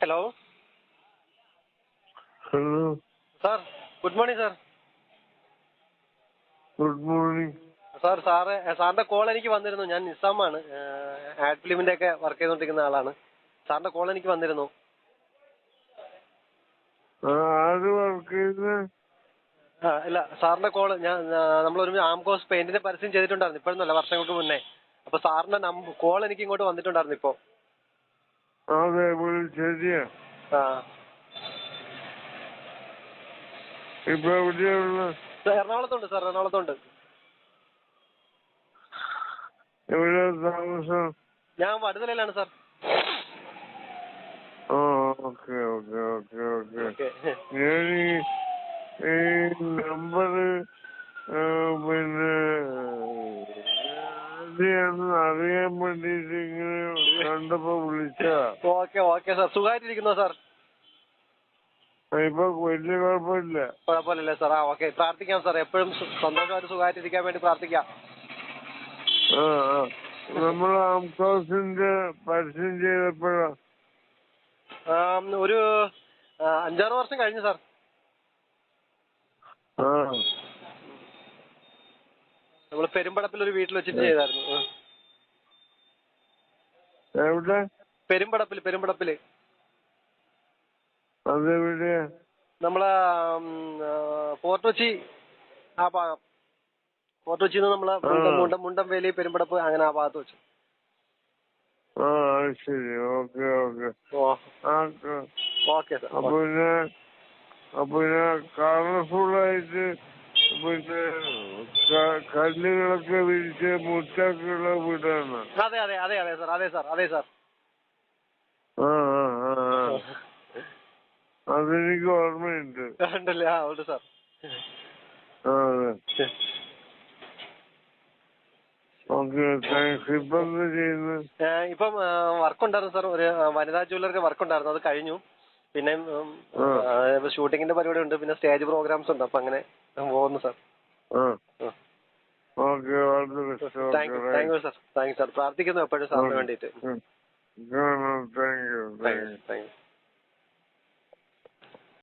Hello hello sir, good morning sir. Good morning. സാറിന്റെ call എനിക്ക് വന്നിരുന്നു. ഞാൻ നിസാമാണ്, ആഡ് ഫിലിമിന്റെ ഒക്കെ വർക്ക് ചെയ്തുകൊണ്ടിരിക്കുന്ന ആളാണ്. സാറിന്റെ കോൾ എനിക്ക് വന്നിരുന്നു. ആര് വർക്ക് ചെയ്യുന്നത്? ഇല്ല, സാറിന്റെ കോള് നമ്മളൊരു ആംകോസ് പെയിന്റിന്റെ പരസ്യം ചെയ്തിട്ടുണ്ടായിരുന്നു. ഇപ്പോഴൊന്നുമല്ല, വർഷങ്ങൾക്ക് മുന്നേ. അപ്പൊ സാറിന്റെ കോൾ എനിക്ക് ഇങ്ങോട്ട് വന്നിട്ടുണ്ടായിരുന്നു ഇപ്പോ. അതെ, ശരിയാ. ഇപ്പൊ എവിടെയുള്ള? എറണാകുളത്തുണ്ട് സാർ, എറണാകുളത്തുണ്ട്. എവിടെ താമസം? ഞാൻ വടുതലയിലാണ് sir. Okay okay okay okay. ഞാൻ ഈ നമ്പറ് പിന്നെ അറിയാൻ വേണ്ടിട്ട് ഇങ്ങനെ കണ്ടപ്പോ വിളിച്ചാ. Okay sir. സുഖമായിട്ടിരിക്കുന്നോ സാർ? ഇപ്പൊ വലിയ കുഴപ്പമില്ലല്ലേ സാർ? ഓക്കെ, പ്രാർത്ഥിക്കാം സാർ. എപ്പോഴും സന്തോഷമായിട്ട് സുഖമായിട്ടിരിക്കാൻ വേണ്ടി പ്രാർത്ഥിക്കാം. നമ്മൾ ആംകോസിന്റെ പരസ്യം ചെയ്തപ്പോഴാ? ഒരു 5-6 വർഷം കഴിഞ്ഞു സാർ. നമ്മള് പെരുമ്പടപ്പിൽ ഒരു വീട്ടിൽ വെച്ചിട്ട് ചെയ്തായിരുന്നു. എവിടെ? പെരുമ്പടപ്പില്. അതെവിടെയാ? നമ്മളെ ഫോർട്ട് കൊച്ചി. ഫോർട്ട് കൊച്ചിന്ന് നമ്മളെ മുണ്ടംവേലി, പെരുമ്പടപ്പ്, അങ്ങനെ ആ ഭാഗത്ത് വെച്ച്. ശരി. Okay okay okay sir. പിന്നെ കളർഫുള്ളായിട്ട് പിന്നെ കല്ലുകളൊക്കെ വിരിച്ച് മുറ്റൊക്കെയുള്ള വീടാണ്. അതെ സാർ. അതെനിക്ക് ഓർമ്മയുണ്ട്. ഉണ്ടല്ലേ? ഉണ്ട് സാർ. Okay, thanks. ഇപ്പൊ എന്താ ചെയ്യുന്നത്? ഇപ്പം വർക്കുണ്ടായിരുന്നു സാർ. ഒരു വനിതാ ജ്വല്ലറിക്ക് വർക്കുണ്ടായിരുന്നു, അത് കഴിഞ്ഞു. പിന്നെ ഷൂട്ടിങ്ങിന്റെ പരിപാടി ഉണ്ട്, പിന്നെ സ്റ്റേജ് പ്രോഗ്രാംസ് ഉണ്ട്. അപ്പൊ അങ്ങനെ പോകുന്നു sir. Okay, thank you sir. പ്രാർത്ഥിക്കുന്നു എപ്പോഴും സാറിന് വേണ്ടിയിട്ട്. Thank you.